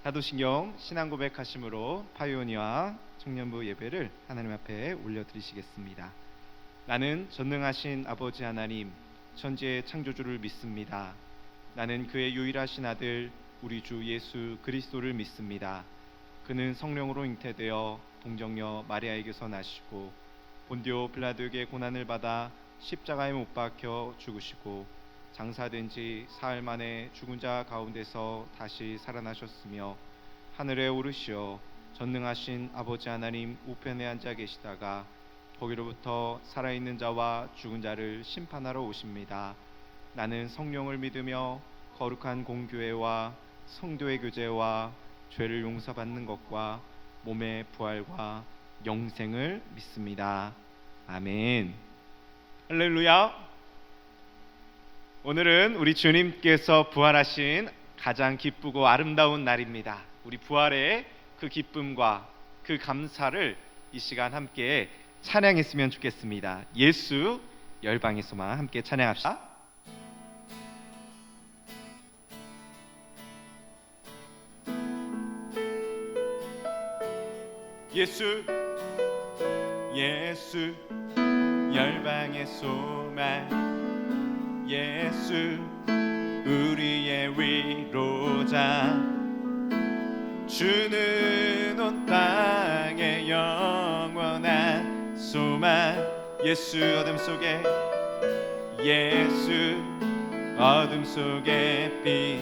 다도신경 신앙고백 하심으로 파이오니아 청년부 예배를 하나님 앞에 올려드리시겠습니다. 나는 전능하신 아버지 하나님, 천지의 창조주를 믿습니다. 나는 그의 유일하신 아들 우리 주 예수 그리스도를 믿습니다. 그는 성령으로 잉태되어 동정녀 마리아에게서 나시고 본디오 빌라도에게 고난을 받아 십자가에 못 박혀 죽으시고 장사된 지 사흘 만에 죽은 자 가운데서 다시 살아나셨으며 하늘에 오르시어 전능하신 아버지 하나님 우편에 앉아 계시다가 거기로부터 살아있는 자와 죽은 자를 심판하러 오십니다. 나는 성령을 믿으며 거룩한 공교회와 성도의 교제와 죄를 용서받는 것과 몸의 부활과 영생을 믿습니다. 아멘. 할렐루야. 오늘은 우리 주님께서 부활하신 가장 기쁘고 아름다운 날입니다. 우리 부활의 그 기쁨과 그 감사를 이 시간 함께 찬양했으면 좋겠습니다. 예수 열방에서만 함께 찬양합시다. 예수 예수 열방의 소망, 예수 우리의 위로자, 주는 온 땅의 영원한 소망. 예수 어둠 속에, 예수 어둠 속에 빛,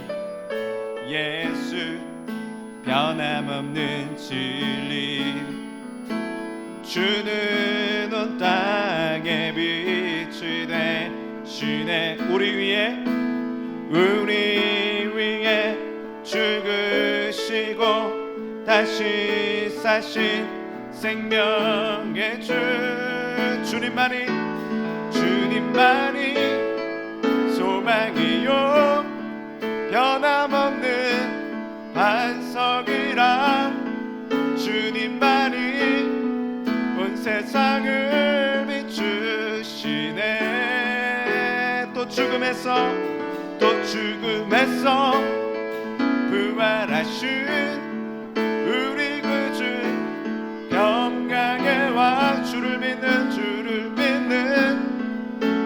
예수 변함없는 진리, 주는 온 땅의 빛이 되시네. 우리 위에 죽으시고 다시 사신 생명의 주, 주님만이 소망이요 변함없는 반석이라, 주님만이 온 세상을 비추시네. 또 죽음에서 부활하신 우리 구주, 평강의 왕, 주를 믿는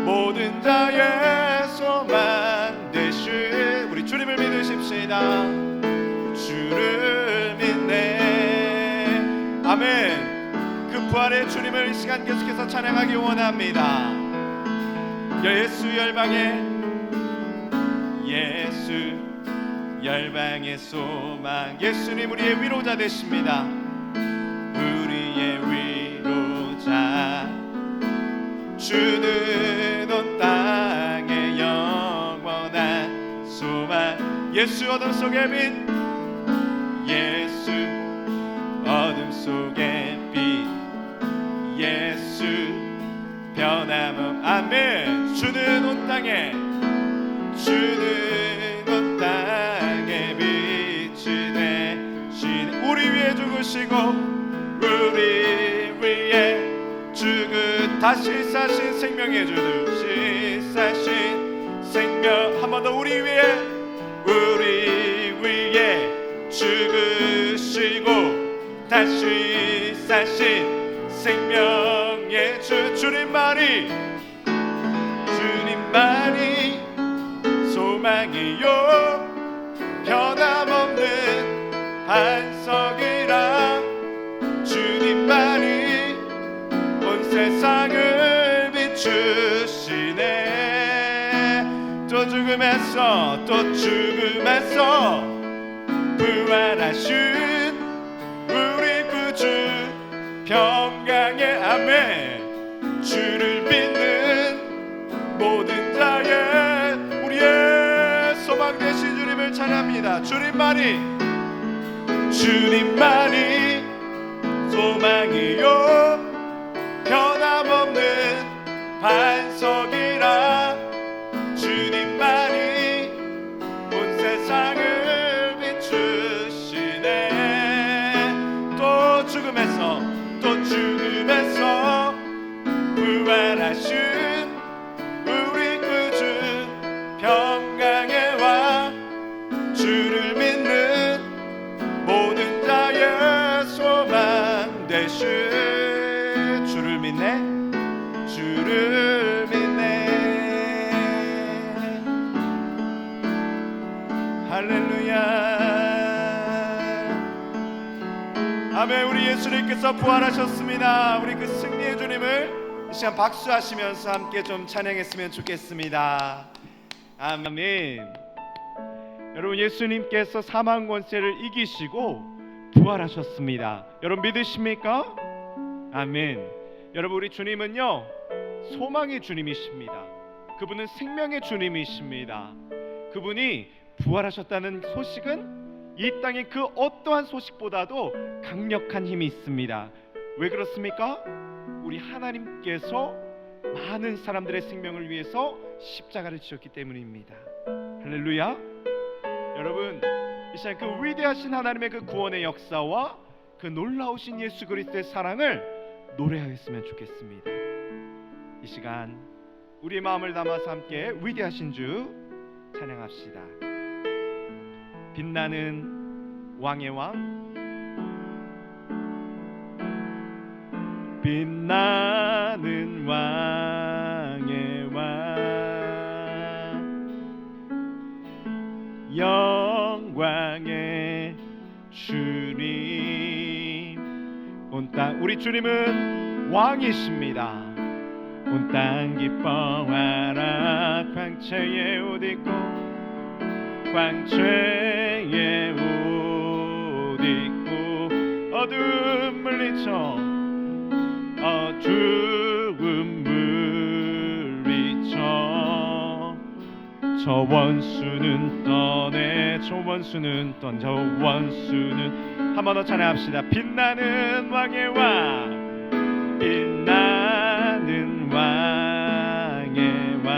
모든 자의 소망 되신 우리 주님을 믿으십시다. 주를 믿네. 아멘. 그 부활의 주님을 이 시간 계속해서 찬양하기 원합니다. 예수 열방의 소망, 예수님 우리의 위로자 되십니다. 우리의 위로자, 주는 온 땅의 영원한 소망. 예수 어둠 속의 빛, 예수 어둠 속의 빛, 예수 변함없. 아멘. 주는 온 땅에, 주는 온 땅에 빛이 되신, 우리 위에 죽으시고 우리 위에 다시 사신 생명의 주, 다시 사신 생명. 한 번 더. 우리 위에 죽으시고 다시 사신 생명의 주, 주님만이 소망이요 변함없는 반석이라, 주님만이 온 세상을 비추시네. 또 죽음에서 부활하신 우리 구주, 평강의 아멘, 주를 믿는 모든 자의 우리의 소망 되신 주님을 찬양합니다. 주님만이 소망이요 변함없는 반석이라, 주님만이 온 세상을 비추시네. 또 죽음에서 부활하신 우리 구주, 평강의 왕, 주를 믿는 주를 믿네 주를 믿네 할렐루야 아멘. 우리 예수님께서 부활하셨습니다. 우리 그 승리의 주님을 이 시간 박수하시면서 함께 좀 찬양했으면 좋겠습니다. 아멘. 여러분 예수님께서 사망 권세를 이기시고 부활하셨습니다. 여러분 믿으십니까? 아멘. 여러분 우리 주님은요 소망의 주님이십니다. 그분은 생명의 주님이십니다. 그분이 부활하셨다는 소식은 이 땅의 그 어떠한 소식보다도 강력한 힘이 있습니다. 왜 그렇습니까? 우리 하나님께서 많은 사람들의 생명을 위해서 십자가를 지셨기 때문입니다. 할렐루야. 여러분 이 시간 그 위대하신 하나님의 그 구원의 역사와 그 놀라우신 예수 그리스도의 사랑을 노래하였으면 좋겠습니다. 이 시간 우리의 마음을 담아서 함께 위대하신 주 찬양합시다. 빛나는 왕의 왕 빛나는 왕의 왕 영광의 주님 온 땅 우리 주님은 왕이십니다. 온 땅 기뻐하라 광채의 옷 입고 광채의 옷 입고 어두움 물리쳐 어두움 물리쳐 저 원수는 떠내 저 원수는 저 원수는 한 번 더 찬양합시다. 빛나는 왕의 왕 빛나는 왕의 왕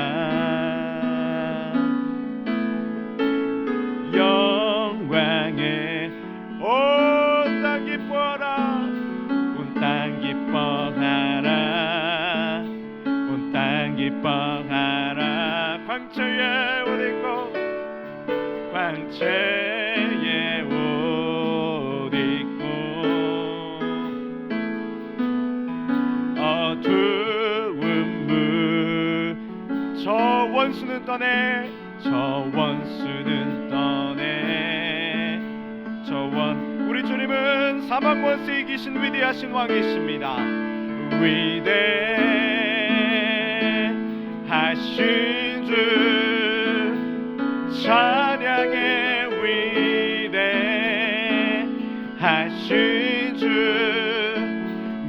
영광의 온 땅 기뻐하라 온 땅 기뻐하라 온 땅 기뻐하라 광채의 옷 입고 광채의 옷 입고 어두운 물 저 원수는 떠내 저 원수는 떠내 저 원 우리 주님은 사망 권세 이기신 위대하신 왕이십니다. 위대하신 주 찬양의 위대하신 주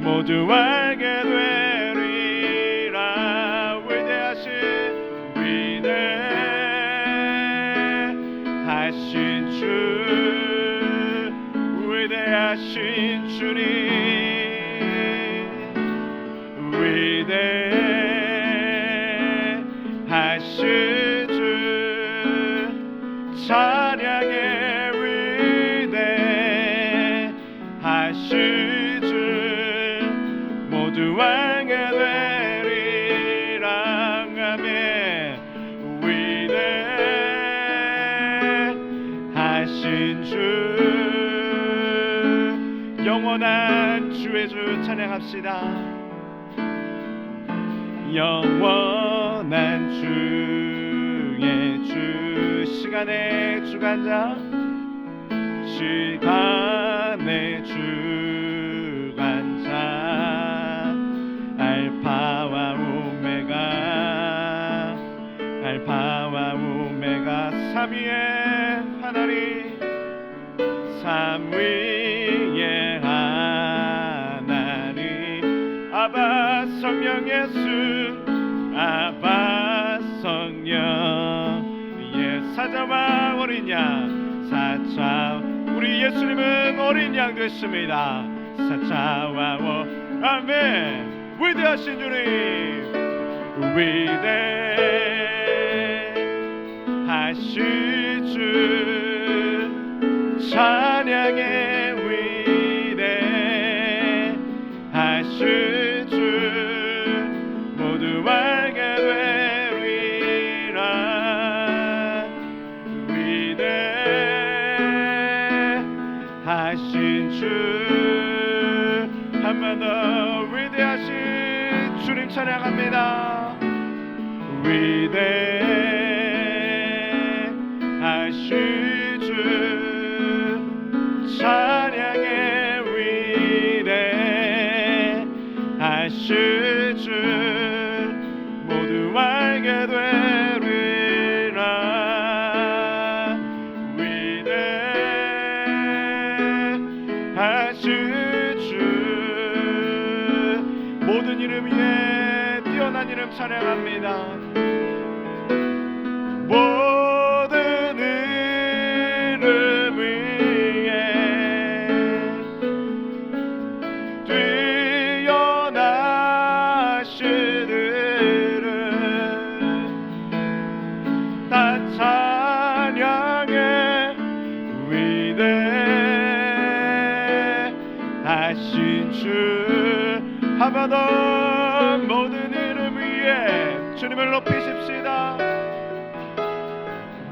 모두 알게 되리라. 위대하신 주 위대하신 주님 위대하신 주 찬양의 위대하신 주 모두 알게 되리라. 아멘. 위대하신 주 영원한 주의 주 찬양합시다. 영원한 주의 주 시간의 주관자 시간의 주관자 알파와 오메가 삼위의 하나님 삼위의 하나님 아바 성령 예수 아바 성령 예 사자와 어린 양 사자 우리 예수님은 어린 양 되십니다. 사자와 아멘. 위대하신 주님 위대하신 주 찬양의 위대하신 주 모두 알게 되리라. 위대하신 주 한번 하나님 찬양합니다. 위대하신 주 찬양해. 위대하신 주 모두 알게 되리라. 위대하신 주 모든 이름 위에 뛰어난 이름 찬양합니다. 모든 이름 위에 뛰어나신 이름 다 찬양해. 위대하신 주 한 번 더 모든 이름 위에 주님을 높이십시다.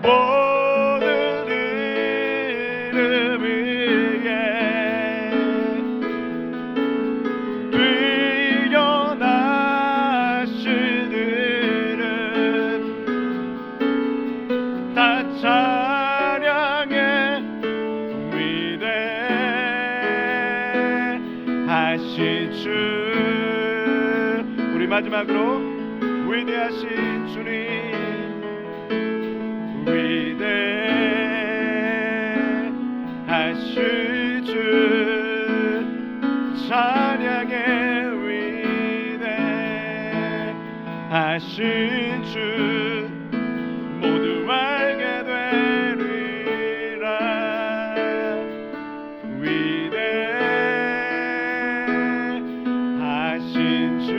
모든 이름 위에 뛰어나신 이름 다 찬양해. 위대하신 주 우리 마지막으로 위대하신 주님 위대하신 주 찬양해. 위대하신 주 모두 알게 되리라. 위대하신 주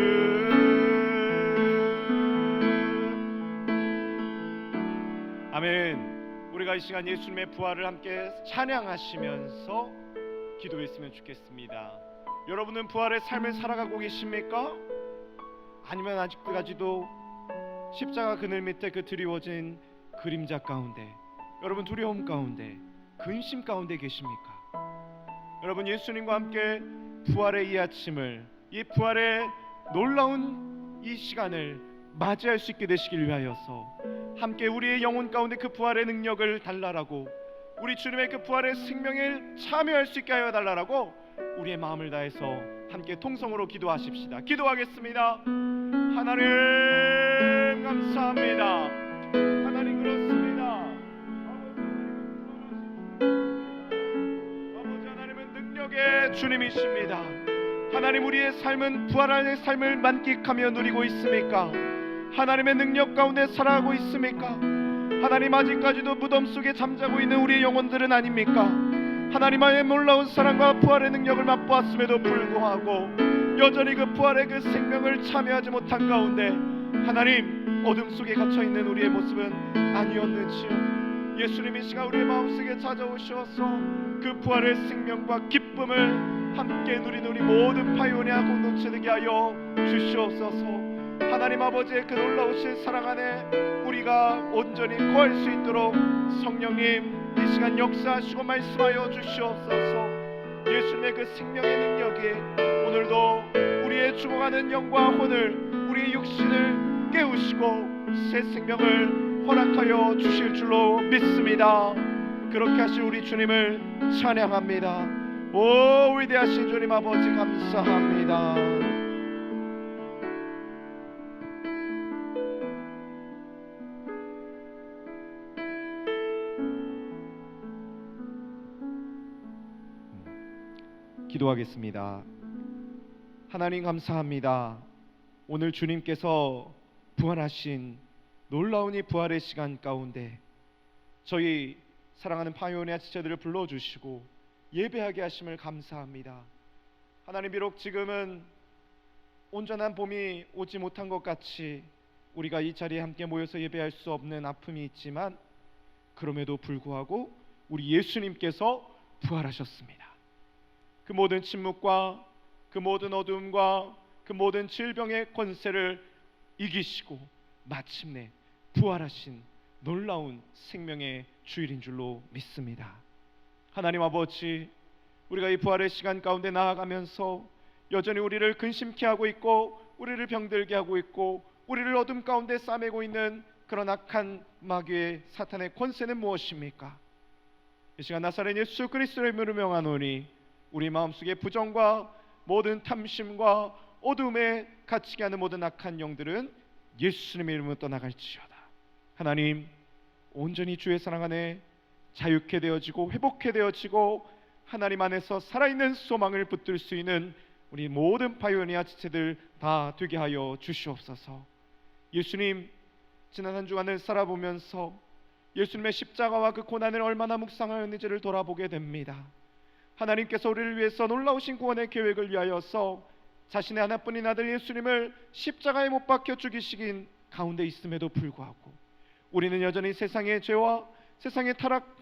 아멘. 우리가 이 시간 예수님의 부활을 함께 찬양하시면서 기도했으면 좋겠습니다. 여러분은 부활의 삶을 살아가고 계십니까? 아니면 아직까지도 십자가 그늘 밑에 그 드리워진 그림자 가운데, 여러분 두려움 가운데, 근심 가운데 계십니까? 여러분 예수님과 함께 부활의 이 아침을, 이 부활의 놀라운 이 시간을 맞이할 수 있게 되시길 위하여서 함께 우리의 영혼 가운데 그 부활의 능력을 달라라고, 우리 주님의 그 부활의 생명을 참여할 수 있게 하여 달라라고 우리의 마음을 다해서 함께 통성으로 기도하십시다. 기도하겠습니다. 하나님 감사합니다. 하나님 그렇습니다. 아버지 하나님은 능력의 주님이십니다. 하나님 우리의 삶은 부활의 삶을 만끽하며 누리고 있습니까? 하나님의 능력 가운데 살아가고 있습니까? 하나님 아직까지도 무덤 속에 잠자고 있는 우리의 영혼들은 아닙니까? 하나님의 놀라운 사랑과 부활의 능력을 맛보았음에도 불구하고 여전히 그 부활의 그 생명을 참여하지 못한 가운데 하나님 어둠 속에 갇혀있는 우리의 모습은 아니었는지요. 예수님이 시간 우리의 마음속에 찾아오셔서 그 부활의 생명과 기쁨을 함께 누리는 우리 모든 파이오니아 공동체 되게 하여 주시옵소서. 하나님 아버지의 그 놀라우신 사랑 안에 우리가 온전히 거할 수 있도록 성령님 이 시간 역사하시고 말씀하여 주시옵소서. 예수님의 그 생명의 능력이 오늘도 우리의 죽어가는 영과 혼을, 우리의 육신을 깨우시고 새 생명을 허락하여 주실 줄로 믿습니다. 그렇게 하실 우리 주님을 찬양합니다. 오 위대하신 주님 아버지 감사합니다. 기도하겠습니다. 하나님 감사합니다. 오늘 주님께서 부활하신 놀라운 이 부활의 시간 가운데 저희 사랑하는 파이오니아 지체들을 불러주시고 예배하게 하심을 감사합니다. 하나님 비록 지금은 온전한 봄이 오지 못한 것 같이 우리가 이 자리에 함께 모여서 예배할 수 없는 아픔이 있지만 그럼에도 불구하고 우리 예수님께서 부활하셨습니다. 그 모든 침묵과 그 모든 어둠과 그 모든 질병의 권세를 이기시고 마침내 부활하신 놀라운 생명의 주일인 줄로 믿습니다. 하나님 아버지, 우리가 이 부활의 시간 가운데 나아가면서 여전히 우리를 근심케 하고 있고 우리를 병들게 하고 있고 우리를 어둠 가운데 싸매고 있는 그런 악한 마귀의 사탄의 권세는 무엇입니까? 이 시간 나사렛 예수 그리스도의 이름으로 명하노니 우리 마음속에 부정과 모든 탐심과 어둠에 갇히게 하는 모든 악한 영들은 예수님의 이름으로 떠나갈지어다. 하나님, 온전히 주의 사랑 안에 자유케 되어지고 회복케 되어지고 하나님 안에서 살아있는 소망을 붙들 수 있는 우리 모든 파이오니아 지체들 다 되게 하여 주시옵소서. 예수님, 지난 한 주간을 살아보면서 예수님의 십자가와 그 고난을 얼마나 묵상하였는지를 돌아보게 됩니다. 하나님께서 우리를 위해서 놀라우신 구원의 계획을 위하여서 자신의 하나뿐인 아들 예수님을 십자가에 못 박혀 죽이시긴 가운데 있음에도 불구하고 우리는 여전히 세상의 죄와 세상의 타락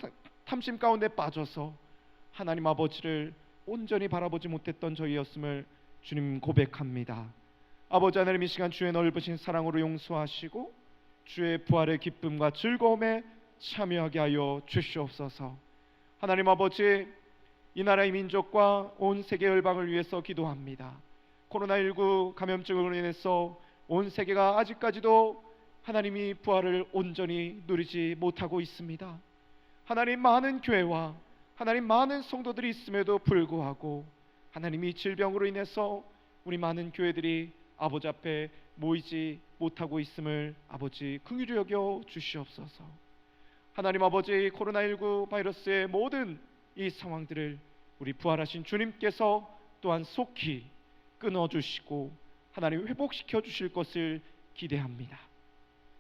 탐심 가운데 빠져서 하나님 아버지를 온전히 바라보지 못했던 저희였음을 주님 고백합니다. 아버지 하나님, 이 시간 주의 넓으신 사랑으로 용서하시고 주의 부활의 기쁨과 즐거움에 참여하게 하여 주시옵소서. 하나님 아버지, 이 나라의 민족과 온 세계 열방을 위해서 기도합니다. 코로나19 감염증으로 인해서 온 세계가 아직까지도 하나님이 부활을 온전히 누리지 못하고 있습니다. 하나님, 많은 교회와 하나님 많은 성도들이 있음에도 불구하고 하나님이 질병으로 인해서 우리 많은 교회들이 아버지 앞에 모이지 못하고 있음을 아버지 긍휼히 여겨 주시옵소서. 하나님 아버지, 코로나19 바이러스의 모든 이 상황들을 우리 부활하신 주님께서 또한 속히 끊어주시고 하나님 회복시켜 주실 것을 기대합니다.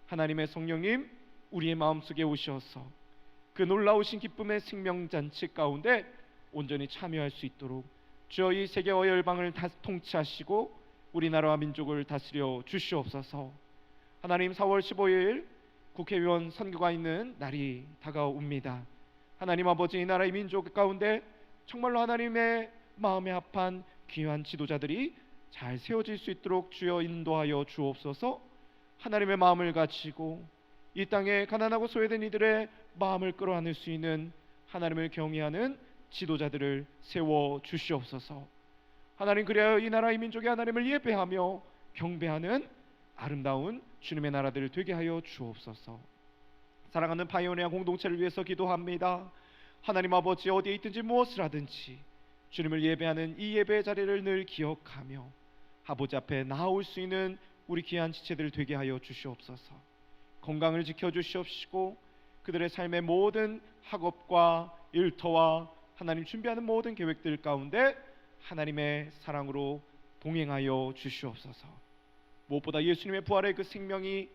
하나님의 성령님, 우리의 마음속에 오셔서 그 놀라우신 기쁨의 생명잔치 가운데 온전히 참여할 수 있도록 주여 이 세계와 열방을 다 통치하시고 우리나라와 민족을 다스려 주시옵소서. 하나님, 4월 15일 국회의원 선거가 있는 날이 다가옵니다. 하나님 아버지, 이 나라의 민족 가운데 정말로 하나님의 마음에 합한 귀한 지도자들이 잘 세워질 수 있도록 주여 인도하여 주옵소서. 하나님의 마음을 가지고 이 땅에 가난하고 소외된 이들의 마음을 끌어안을 수 있는 하나님을 경외하는 지도자들을 세워 주시옵소서. 하나님, 그래야 이 나라의 민족이 하나님을 예배하며 경배하는 아름다운 주님의 나라들을 되게 하여 주옵소서. 사랑하는 파이오니아 공동체를 위해서 기도합니다. 하나님 아버지, 어디에 있든지 무엇을 하든지 주님을 예배하는 이 예배의 자리를 늘 기억하며 아버지 앞에 나아올 수 있는 우리 귀한 지체들 되게 하여 주시옵소서. 건강을 지켜주시옵시고 그들의 삶의 모든 학업과 일터와 하나님 준비하는 모든 계획들 가운데 하나님의 사랑으로 동행하여 주시옵소서. 무엇보다 예수님의 부활의 그 생명이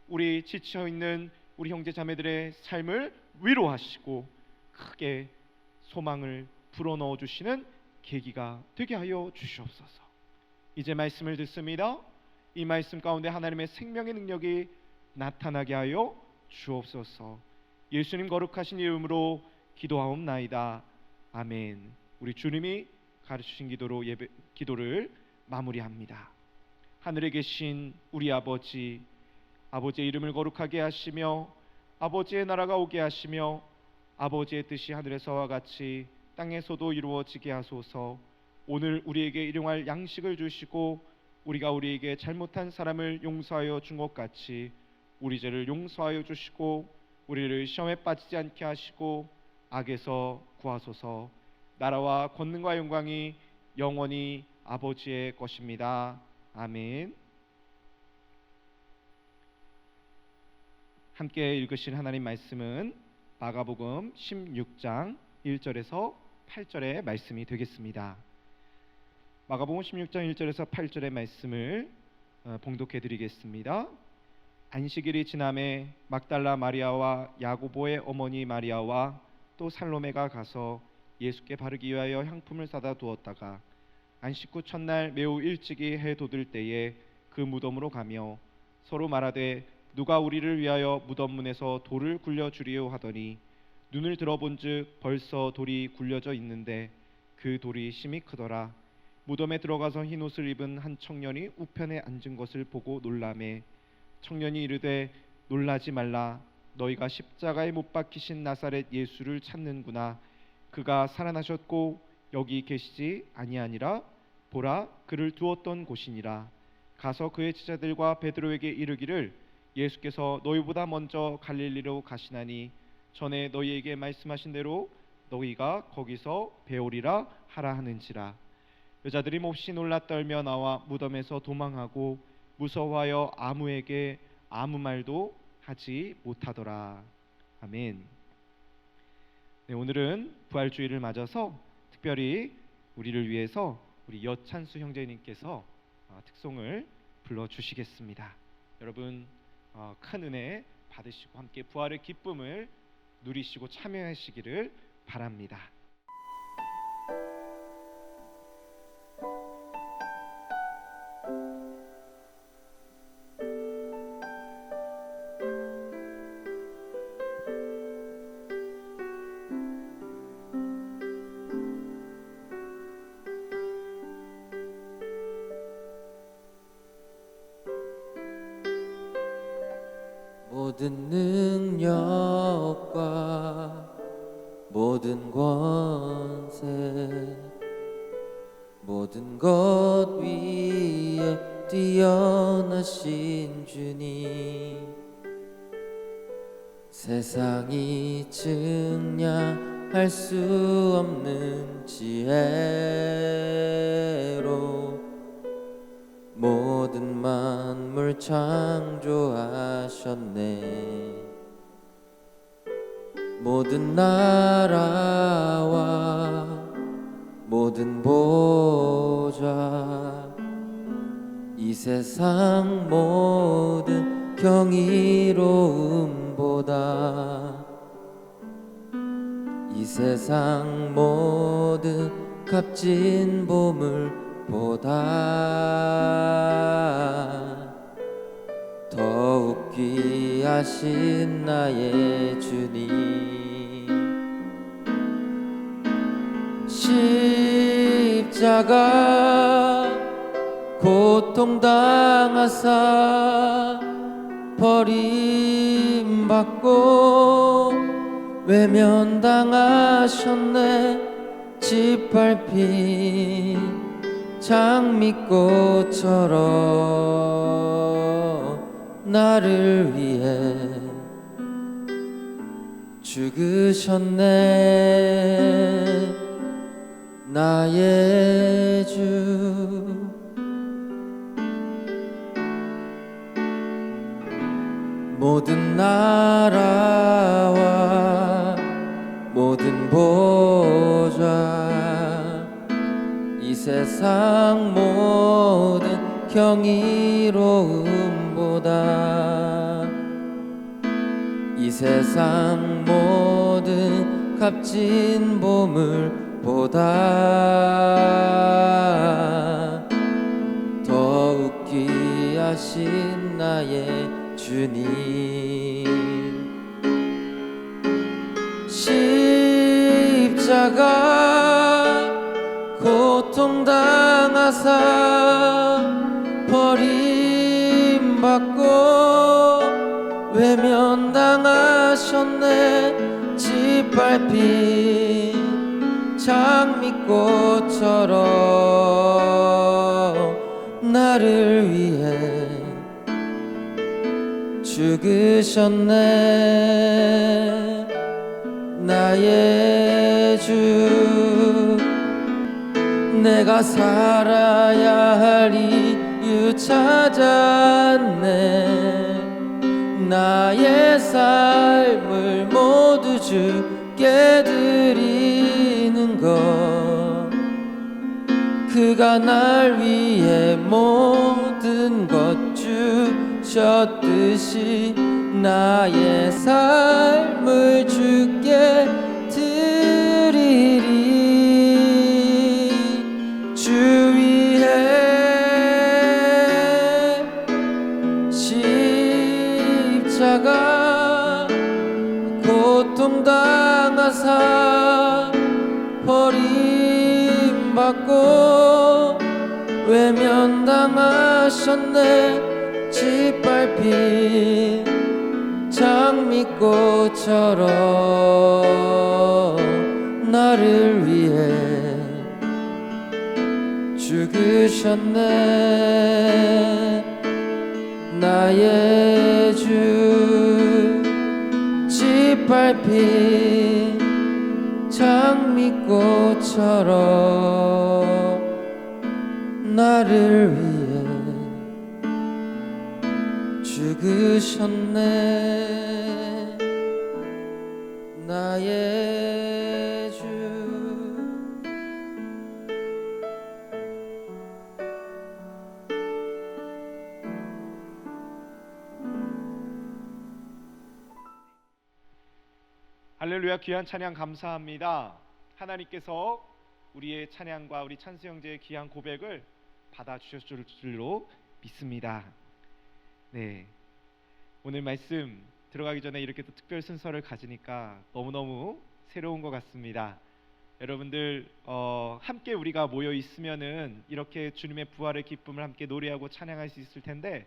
우리 지쳐있는 우리 형제 자매들의 삶을 위로하시고 크게 소망을 불어넣어 주시는 계기가 되게 하여 주시옵소서. 이제 말씀을 듣습니다. 이 말씀 가운데 하나님의 생명의 능력이 나타나게 하여 주옵소서. 예수님 거룩하신 이름으로 기도하옵나이다. 아멘. 우리 주님이 가르치신 기도를 마무리합니다. 하늘에 계신 우리 아버지, 아버지의 이름을 거룩하게 하시며 아버지의 나라가 오게 하시며 아버지의 뜻이 하늘에서와 같이 땅에서도 이루어지게 하소서. 오늘 우리에게 일용할 양식을 주시고 우리가 우리에게 잘못한 사람을 용서하여 준 것 같이 우리 죄를 용서하여 주시고 우리를 시험에 빠지지 않게 하시고 악에서 구하소서. 나라와 권능과 영광이 영원히 아버지의 것입니다. 아멘. 함께 읽으신 하나님 말씀은 마가복음 16장 1절에서 8절의 말씀이 되겠습니다. 마가복음 16장 1절에서 8절의 말씀을 봉독해 드리겠습니다. 안식일이 지남에 막달라 마리아와 야고보의 어머니 마리아와 또 살로메가 가서 예수께 바르기 위하여 향품을 사다 두었다가 안식 후 첫날 매우 일찍이 해 돋을 때에 그 무덤으로 가며 서로 말하되 누가 우리를 위하여 무덤 문에서 돌을 굴려 주리요 하더니 눈을 들어본즉 벌써 돌이 굴려져 있는데 그 돌이 심히 크더라. 무덤에 들어가서 흰 옷을 입은 한 청년이 우편에 앉은 것을 보고 놀라매 청년이 이르되 놀라지 말라. 너희가 십자가에 못 박히신 나사렛 예수를 찾는구나. 그가 살아나셨고 여기 계시지 아니하니라. 보라, 그를 두었던 곳이니라. 가서 그의 제자들과 베드로에게 이르기를 예수께서 너희보다 먼저 갈릴리로 가시나니 전에 너희에게 말씀하신 대로 너희가 거기서 배우리라 하라 하는지라. 여자들이 몹시 놀라 떨며 나와 무덤에서 도망하고 무서워하여 아무에게 아무 말도 하지 못하더라. 아멘. 네, 오늘은 부활주의를 맞아서 특별히 우리를 위해서 우리 여찬수 형제님께서 특송을 불러주시겠습니다. 여러분 큰 은혜 받으시고 함께 부활의 기쁨을 누리시고 참여하시기를 바랍니다. 모든 능력과 모든 권세 모든 것 위에 뛰어나신 주님, 세상이 증량할 수 없는 지혜로 모든 만물 창조하셨네. 모든 나라와 모든 보좌, 이 세상 모든 경이로움보다, 이 세상 모든 값진 보물보다 더욱 귀하신 나의 주님, 십자가 고통당하사 버림받고 외면당하셨네. 짓밟힌 장미꽃처럼 나를 위해 죽으셨네. 나의 주, 모든 나라와 모든 보좌, 이 세상 모든 경이로움보다, 이 세상 모든 값진 보물보다 더욱 귀하신 나의 주님, 십자가 고통당하사 버림받고 외면당하셨네. 짓밟힌 장미꽃처럼 나를 위해 죽으셨네. 나의 주, 내가 살아야 할 이유 찾았네. 나의 삶을 모두 주께 드리는 것, 그가 날 위해 모든 것 주셨듯이 나의 삶을 주께 드리리. 주 위에 십자가 고통당하사 버림받고 외면당하셨네. 짓밟힌 장미꽃처럼 나를 위해 죽으셨네. 나의 주 짓밟힌 장미꽃처럼 나를 위해 죽으셨네. 나의 주 할렐루야. 귀한 찬양 감사합니다. 하나님께서 우리의 찬양과 우리 찬스 형제의 귀한 고백을 받아주셨을 줄로 믿습니다. 네, 오늘 말씀 들어가기 전에 이렇게 또 특별 순서를 가지니까 너무너무 새로운 것 같습니다. 여러분들 함께 우리가 모여 있으면은 이렇게 주님의 부활의 기쁨을 함께 노래하고 찬양할 수 있을 텐데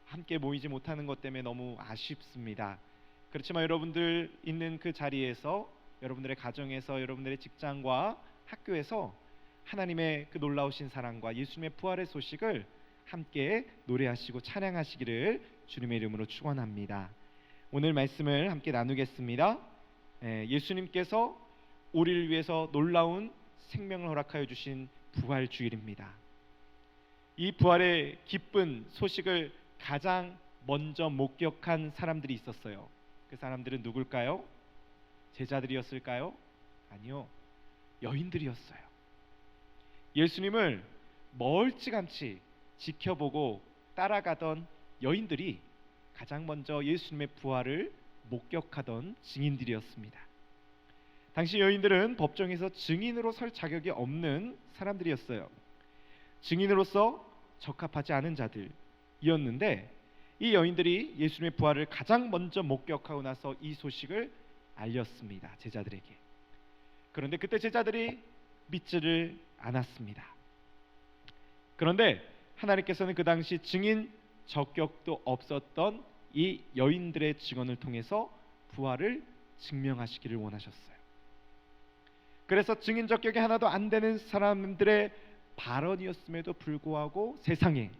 함께 모이지 못하는 것 때문에 너무 아쉽습니다. 그렇지만 여러분들 있는 그 자리에서, 여러분들의 가정에서, 여러분들의 직장과 학교에서 하나님의 그 놀라우신 사랑과 예수님의 부활의 소식을 함께 노래하시고 찬양하시기를 주님의 이름으로 축원합니다. 오늘 말씀을 함께 나누겠습니다. 예수님께서 우리를 위해서 놀라운 생명을 허락하여 주신 부활 주일입니다. 이 부활의 기쁜 소식을 가장 먼저 목격한 사람들이 있었어요. 그 사람들은 누굴까요? 제자들이었을까요? 아니요, 여인들이었어요. 예수님을 멀찌감치 지켜보고 따라가던 여인들이 가장 먼저 예수님의 부활을 목격하던 증인들이었습니다. 당시 여인들은 법정에서 증인으로 설 자격이 없는 사람들이었어요. 증인으로서 적합하지 않은 자들이었는데 이 여인들이 예수님의 부활을 가장 먼저 목격하고 나서 이 소식을 알렸습니다. 제자들에게. 그런데 그때 제자들이 믿지를 않았습니다. 그런데 하나님께서는 그 당시 증인 적격도 없었던 이 여인들의 증언을 통해서 부활을 증명하시기를 원하셨어요. 그래서 증인 적격이 하나도 안 되는 사람들의 발언이었음에도 불구하고 세상에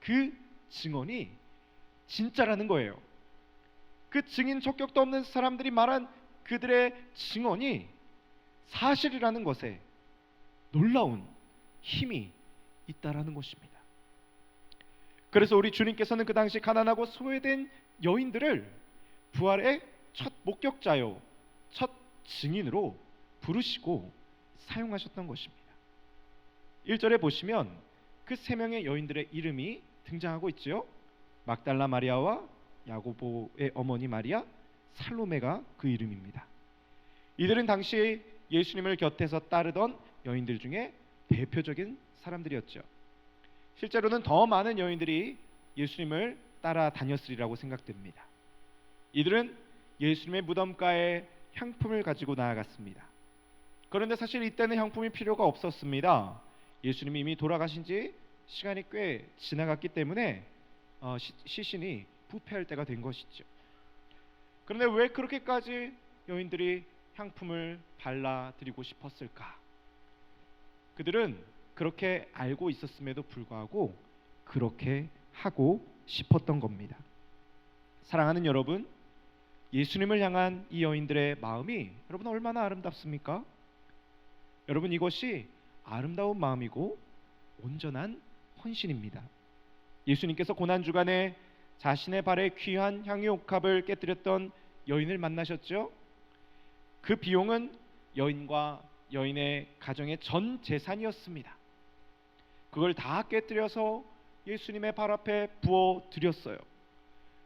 그 증언이 진짜라는 거예요. 그 증인 적격도 없는 사람들이 말한 그들의 증언이 사실이라는 것에 놀라운 힘이 있다라는 것입니다. 그래서 우리 주님께서는 그 당시 가난하고 소외된 여인들을 부활의 첫 목격자요, 첫 증인으로 부르시고 사용하셨던 것입니다. 1절에 보시면 그 세 명의 여인들의 이름이 등장하고 있죠. 막달라 마리아와 야고보의 어머니 마리아, 살로메가 그 이름입니다. 이들은 당시 예수님을 곁에서 따르던 여인들 중에 대표적인 사람들이었죠. 실제로는 더 많은 여인들이 예수님을 따라다녔으리라고 생각됩니다. 이들은 예수님의 무덤가에 향품을 가지고 나아갔습니다. 그런데 사실 이때는 향품이 필요가 없었습니다. 예수님이 이미 돌아가신 지 시간이 꽤 지나갔기 때문에 시신이 부패할 때가 된 것이죠. 그런데 왜 그렇게까지 여인들이 향품을 발라드리고 싶었을까? 그들은 그렇게 알고 있었음에도 불구하고 그렇게 하고 싶었던 겁니다. 사랑하는 여러분, 예수님을 향한 이 여인들의 마음이 여러분 얼마나 아름답습니까? 여러분, 이것이 아름다운 마음이고 온전한 헌신입니다. 예수님께서 고난주간에 자신의 발에 귀한 향유 옥합을 깨뜨렸던 여인을 만나셨죠? 그 비용은 여인과 여인의 가정의 전 재산이었습니다. 그걸 다 깨뜨려서 예수님의 발 앞에 부어 드렸어요.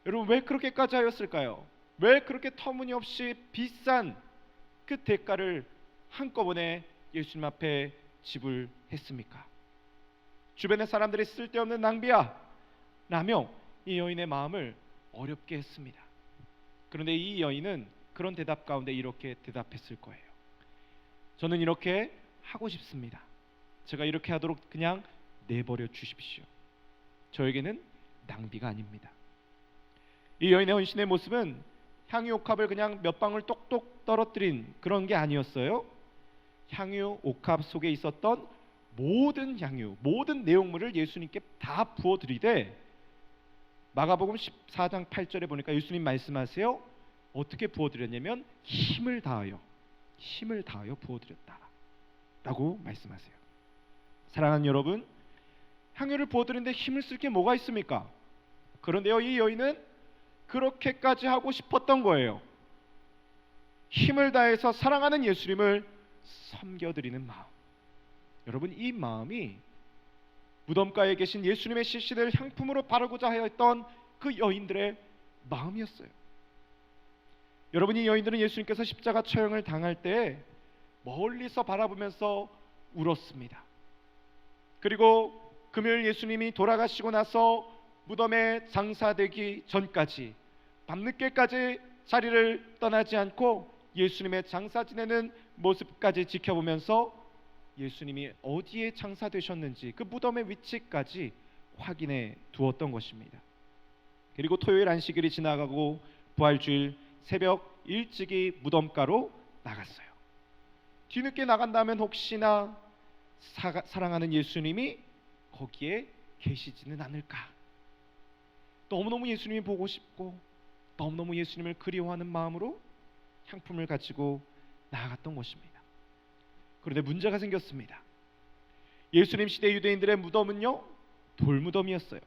여러분, 왜 그렇게까지 하였을까요? 왜 그렇게 터무니없이 비싼 그 대가를 한꺼번에 예수님 앞에 지불했습니까? 주변의 사람들이 쓸데없는 낭비야 라며 이 여인의 마음을 어렵게 했습니다. 그런데 이 여인은 그런 대답 가운데 이렇게 대답했을 거예요. 저는 이렇게 하고 싶습니다. 제가 이렇게 하도록 그냥 내버려 주십시오. 저에게는 낭비가 아닙니다. 이 여인의 헌신의 모습은 향유 옥합을 그냥 몇 방울 똑똑 떨어뜨린 그런 게 아니었어요. 향유 옥합 속에 있었던 모든 향유, 모든 내용물을 예수님께 다 부어드리되 마가복음 14장 8절에 보니까 예수님 말씀하세요. 어떻게 부어드렸냐면 힘을 다하여 부어드렸다라고 말씀하세요. 사랑하는 여러분, 향유를 부어드리는데 힘을 쓸 게 뭐가 있습니까? 그런데요, 이 여인은 그렇게까지 하고 싶었던 거예요. 힘을 다해서 사랑하는 예수님을 섬겨드리는 마음. 여러분, 이 마음이 무덤가에 계신 예수님의 시신을 향품으로 바르고자 하였던 그 여인들의 마음이었어요. 여러분, 이 여인들은 예수님께서 십자가 처형을 당할 때 멀리서 바라보면서 울었습니다. 그리고 금요일 예수님이 돌아가시고 나서 무덤에 장사되기 전까지 밤늦게까지 자리를 떠나지 않고 예수님의 장사 지내는 모습까지 지켜보면서 예수님이 어디에 장사되셨는지 그 무덤의 위치까지 확인해 두었던 것입니다. 그리고 토요일 안식일이 지나가고 부활주일 새벽 일찍이 무덤가로 나갔어요. 뒤늦게 나간다면 혹시나 사랑하는 예수님이 거기에 계시지는 않을까. 너무너무 예수님이 보고 싶고 너무너무 예수님을 그리워하는 마음으로 향품을 가지고 나아갔던 것입니다. 그런데 문제가 생겼습니다. 예수님 시대 유대인들의 무덤은요, 돌무덤이었어요.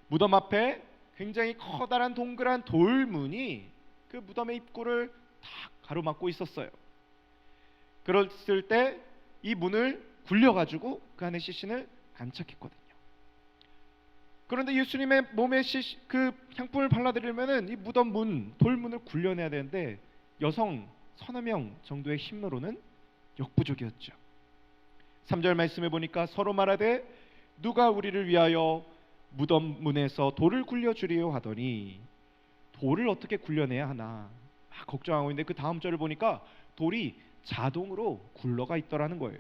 무덤 앞에 굉장히 커다란 동그란 돌문이 그 무덤의 입구를 다 가로막고 있었어요. 그랬을 때 이 문을 굴려가지고 그 안에 시신을 안착했거든요. 그런데 예수님의 몸에 그 향품을 발라드리면은 이 무덤 문, 돌문을 굴려내야 되는데 여성 서너 명 정도의 힘으로는 역부족이었죠. 3절 말씀에 보니까 서로 말하되 누가 우리를 위하여 무덤 문에서 돌을 굴려주리요 하더니 돌을 어떻게 굴려내야 하나 막 걱정하고 있는데 그 다음 절을 보니까 돌이 자동으로 굴러가 있더라는 거예요.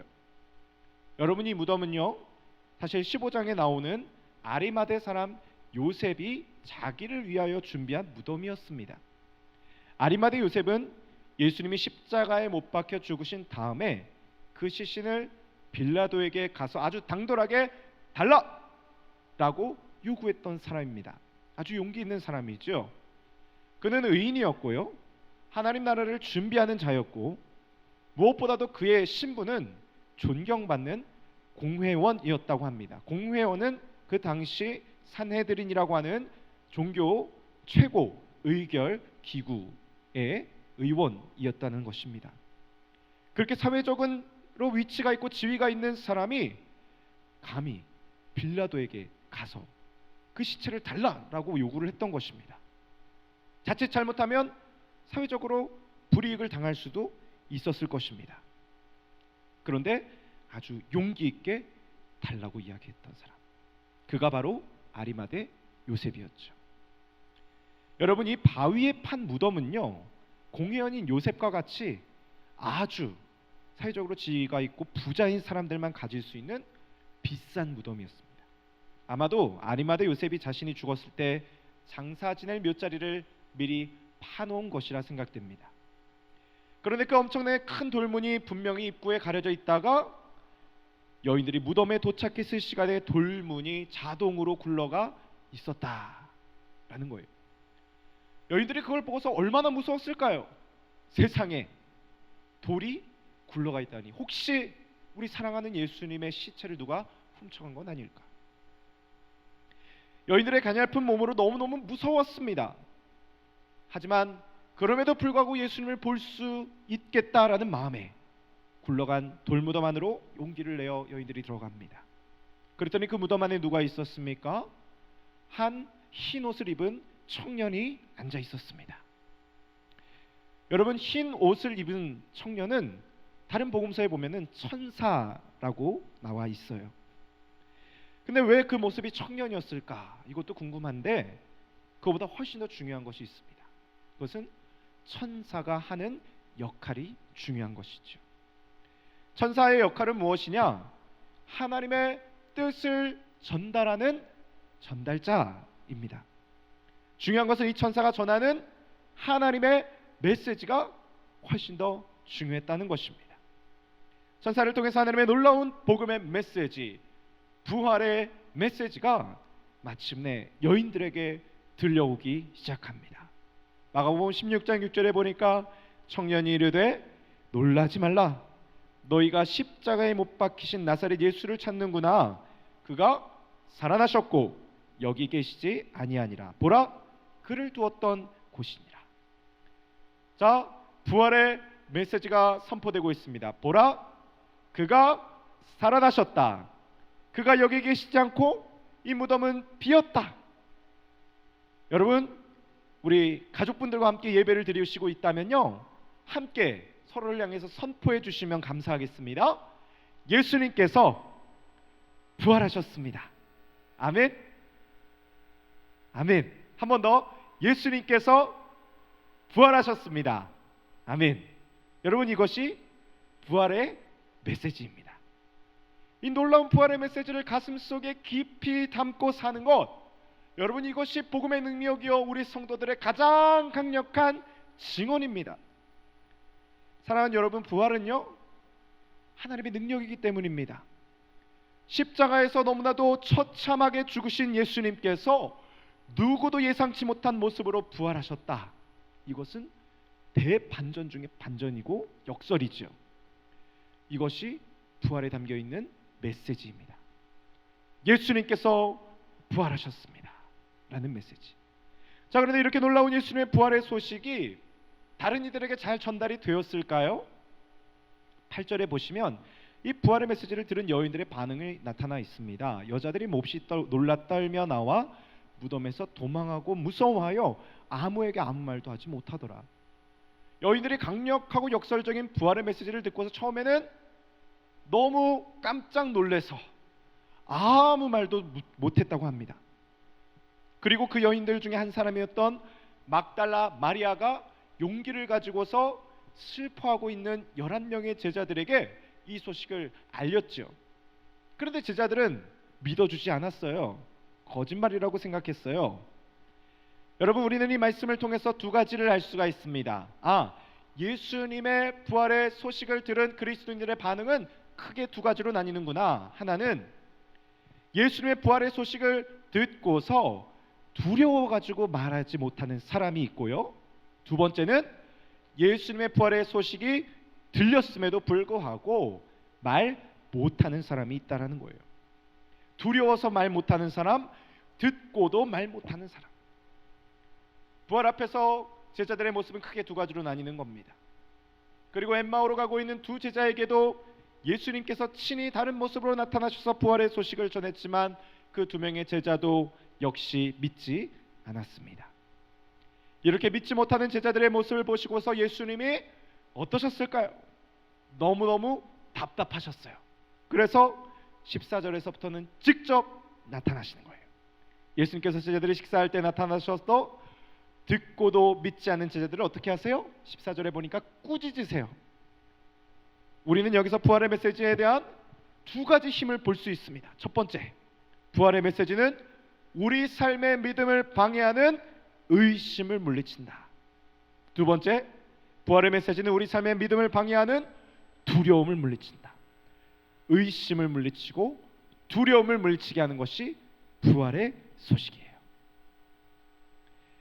여러분, 이 무덤은요, 사실 15장에 나오는 아리마대 사람 요셉이 자기를 위하여 준비한 무덤이었습니다. 아리마대 요셉은 예수님이 십자가에 못 박혀 죽으신 다음에 그 시신을 빌라도에게 가서 아주 당돌하게 달라! 라고 요구했던 사람입니다. 아주 용기 있는 사람이죠. 그는 의인이었고요, 하나님 나라를 준비하는 자였고, 무엇보다도 그의 신분은 존경받는 공회원이었다고 합니다. 공회원은 그 당시 산헤드린이라고 하는 종교 최고 의결 기구의 의원이었다는 것입니다. 그렇게 사회적으로 위치가 있고 지위가 있는 사람이 감히 빌라도에게 가서 그 시체를 달라라고 요구를 했던 것입니다. 자칫 잘못하면 사회적으로 불이익을 당할 수도 있었을 것입니다. 그런데 아주 용기 있게 달라고 이야기했던 사람, 그가 바로 아리마대 요셉이었죠. 여러분, 이 바위에 판 무덤은요, 공회원인 요셉과 같이 아주 사회적으로 지위가 있고 부자인 사람들만 가질 수 있는 비싼 무덤이었습니다. 아마도 아리마대 요셉이 자신이 죽었을 때 장사 지낼 묫자리를 미리 파놓은 것이라 생각됩니다. 그런데 그 엄청나게 큰 돌문이 분명히 입구에 가려져 있다가 여인들이 무덤에 도착했을 시간에 돌문이 자동으로 굴러가 있었다라는 거예요. 여인들이 그걸 보고서 얼마나 무서웠을까요? 세상에 돌이 굴러가 있다니, 혹시 우리 사랑하는 예수님의 시체를 누가 훔쳐간 건 아닐까? 여인들의 가냘픈 몸으로 너무너무 무서웠습니다. 하지만 그럼에도 불구하고 예수님을 볼 수 있겠다라는 마음에 굴러간 돌무덤 안으로 용기를 내어 여인들이 들어갑니다. 그랬더니 그 무덤 안에 누가 있었습니까? 한 흰 옷을 입은 청년이 앉아 있었습니다. 여러분, 흰 옷을 입은 청년은 다른 복음서에 보면은 천사라고 나와 있어요. 근데 왜 그 모습이 청년이었을까? 이것도 궁금한데 그거보다 훨씬 더 중요한 것이 있습니다. 그것은 천사가 하는 역할이 중요한 것이죠. 천사의 역할은 무엇이냐? 하나님의 뜻을 전달하는 전달자입니다. 중요한 것은 이 천사가 전하는 하나님의 메시지가 훨씬 더 중요했다는 것입니다. 천사를 통해서 하나님의 놀라운 복음의 메시지, 부활의 메시지가 마침내 여인들에게 들려오기 시작합니다. 마가복음 16장 6절에 보니까 청년이 이르되 놀라지 말라. 너희가 십자가에 못 박히신 나사렛 예수를 찾는구나. 그가 살아나셨고 여기 계시지 아니하니라. 보라, 그를 두었던 곳이니라. 자, 부활의 메시지가 선포되고 있습니다. 보라, 그가 살아나셨다. 그가 여기 계시지 않고 이 무덤은 비었다. 여러분, 우리 가족분들과 함께 예배를 드리시고 있다면요, 함께 서로를 향해서 선포해 주시면 감사하겠습니다. 예수님께서 부활하셨습니다. 아멘. 아멘. 한 번 더. 예수님께서 부활하셨습니다. 아멘. 여러분, 이것이 부활의 메시지입니다. 이 놀라운 부활의 메시지를 가슴속에 깊이 담고 사는 것, 여러분, 이것이 복음의 능력이요 우리 성도들의 가장 강력한 증언입니다. 사랑하는 여러분, 부활은요 하나님의 능력이기 때문입니다. 십자가에서 너무나도 처참하게 죽으신 예수님께서 누구도 예상치 못한 모습으로 부활하셨다. 이것은 대반전 중에 반전이고 역설이죠. 이것이 부활에 담겨있는 메시지입니다. 예수님께서 부활하셨습니다 라는 메시지. 자, 그런데 이렇게 놀라운 예수님의 부활의 소식이 다른 이들에게 잘 전달이 되었을까요? 8절에 보시면 이 부활의 메시지를 들은 여인들의 반응이 나타나 있습니다. 여자들이 몹시 놀라 떨며 나와 무덤에서 도망하고 무서워하여 아무에게 아무 말도 하지 못하더라. 여인들이 강력하고 역설적인 부활의 메시지를 듣고서 처음에는 너무 깜짝 놀래서 아무 말도 못했다고 합니다. 그리고 그 여인들 중에 한 사람이었던 막달라 마리아가 용기를 가지고서 슬퍼하고 있는 11명의 제자들에게 이 소식을 알렸죠. 그런데 제자들은 믿어주지 않았어요. 거짓말이라고 생각했어요. 여러분, 우리는 이 말씀을 통해서 두 가지를 알 수가 있습니다. 예수님의 부활의 소식을 들은 그리스도인들의 반응은 크게 두 가지로 나뉘는구나. 하나는 예수님의 부활의 소식을 듣고서 두려워가지고 말하지 못하는 사람이 있고요, 두 번째는 예수님의 부활의 소식이 들렸음에도 불구하고 말 못하는 사람이 있다라는 거예요. 두려워서 말 못하는 사람, 듣고도 말 못하는 사람. 부활 앞에서 제자들의 모습은 크게 두 가지로 나뉘는 겁니다. 그리고 엠마오로 가고 있는 두 제자에게도 예수님께서 친히 다른 모습으로 나타나셔서 부활의 소식을 전했지만 그 두 명의 제자도 역시 믿지 않았습니다. 이렇게 믿지 못하는 제자들의 모습을 보시고서 예수님이 어떠셨을까요? 너무너무 답답하셨어요. 그래서 14절에서부터는 직접 나타나시는 거예요. 예수님께서 제자들이 식사할 때 나타나셔서 듣고도 믿지 않는 제자들을 어떻게 하세요? 14절에 보니까 꾸짖으세요. 우리는 여기서 부활의 메시지에 대한 두 가지 힘을 볼 수 있습니다. 첫 번째, 부활의 메시지는 우리 삶의 믿음을 방해하는 의심을 물리친다. 두 번째, 부활의 메시지는 우리 삶의 믿음을 방해하는 두려움을 물리친다. 의심을 물리치고 두려움을 물리치게 하는 것이 부활의 소식이에요.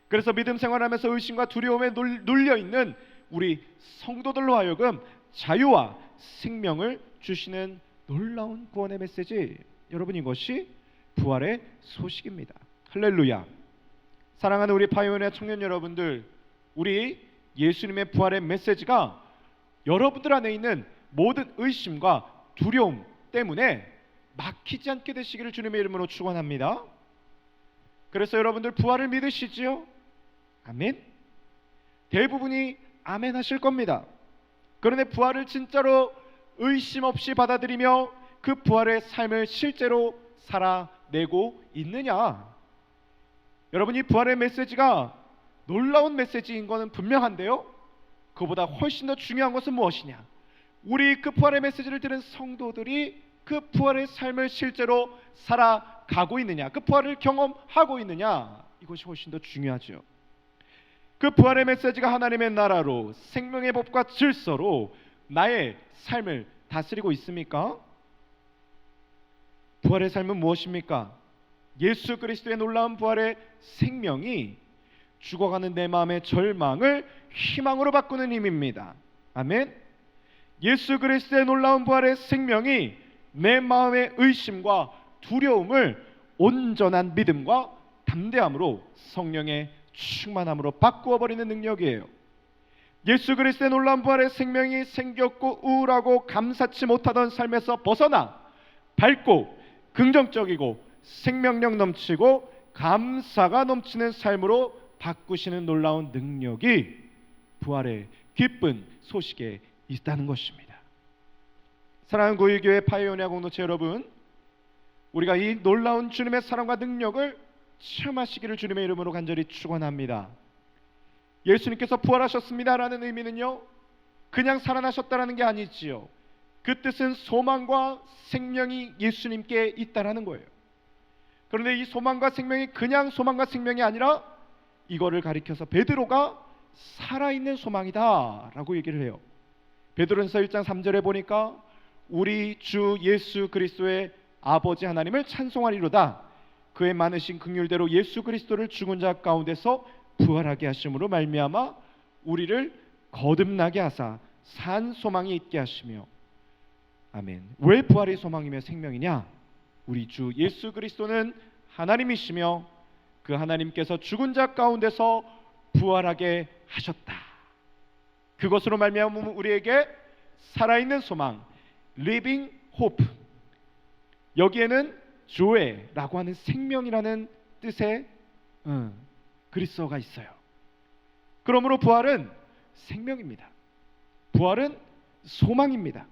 그래서 믿음 생활하면서 의심과 두려움에 눌려있는 우리 성도들로 하여금 자유와 생명을 주시는 놀라운 구원의 메시지, 여러분, 이것이 부활의 소식입니다. 할렐루야. 사랑하는 우리 파이오니아 청년 여러분들, 우리 예수님의 부활의 메시지가 여러분들 안에 있는 모든 의심과 두려움 때문에 막히지 않게 되시기를 주님의 이름으로 축원합니다. 그래서 여러분들 부활을 믿으시지요? 아멘. 대부분이 아멘 하실 겁니다. 그런데 부활을 진짜로 의심 없이 받아들이며 그 부활의 삶을 실제로 살아내고 있느냐? 여러분, 이 부활의 메시지가 놀라운 메시지인 것은 분명한데요, 그보다 훨씬 더 중요한 것은 무엇이냐? 우리 그 부활의 메시지를 들은 성도들이 그 부활의 삶을 실제로 살아가고 있느냐, 그 부활을 경험하고 있느냐, 이것이 훨씬 더 중요하죠. 그 부활의 메시지가 하나님의 나라로 생명의 법과 질서로 나의 삶을 다스리고 있습니까? 부활의 삶은 무엇입니까? 예수 그리스도의 놀라운 부활의 생명이 죽어가는 내 마음의 절망을 희망으로 바꾸는 힘입니다. 아멘. 예수 그리스도의 놀라운 부활의 생명이 내 마음의 의심과 두려움을 온전한 믿음과 담대함으로 성령의 충만함으로 바꾸어 버리는 능력이에요. 예수 그리스도의 놀라운 부활의 생명이 생겼고 우울하고 감사치 못하던 삶에서 벗어나 밝고 긍정적이고 생명력 넘치고 감사가 넘치는 삶으로 바꾸시는 놀라운 능력이 부활의 기쁜 소식에 있다는 것입니다. 사랑하는 고일교회 파이오니아 공동체 여러분, 우리가 이 놀라운 주님의 사랑과 능력을 체험하시기를 주님의 이름으로 간절히 축원합니다. 예수님께서 부활하셨습니다라는 의미는요, 그냥 살아나셨다라는 게 아니지요. 그 뜻은 소망과 생명이 예수님께 있다라는 거예요. 그런데 이 소망과 생명이 그냥 소망과 생명이 아니라 이거를 가리켜서 베드로가 살아있는 소망이다라고 얘기를 해요. 베드로전서 1장 3절에 보니까 우리 주 예수 그리스도의 아버지 하나님을 찬송하리로다. 그의 많으신 긍휼대로 예수 그리스도를 죽은 자 가운데서 부활하게 하심으로 말미암아 우리를 거듭나게 하사 산 소망이 있게 하시며. 아멘. 왜 부활의 소망이며 생명이냐? 우리 주 예수 그리스도는 하나님이시며 그 하나님께서 죽은 자 가운데서 부활하게 하셨다. 그것으로 말미암아 우리에게 살아있는 소망, living hope. 여기에는 조에라고 하는 생명이라는 뜻의 그리스어가 있어요. 그러므로 부활은 생명입니다. 부활은 소망입니다.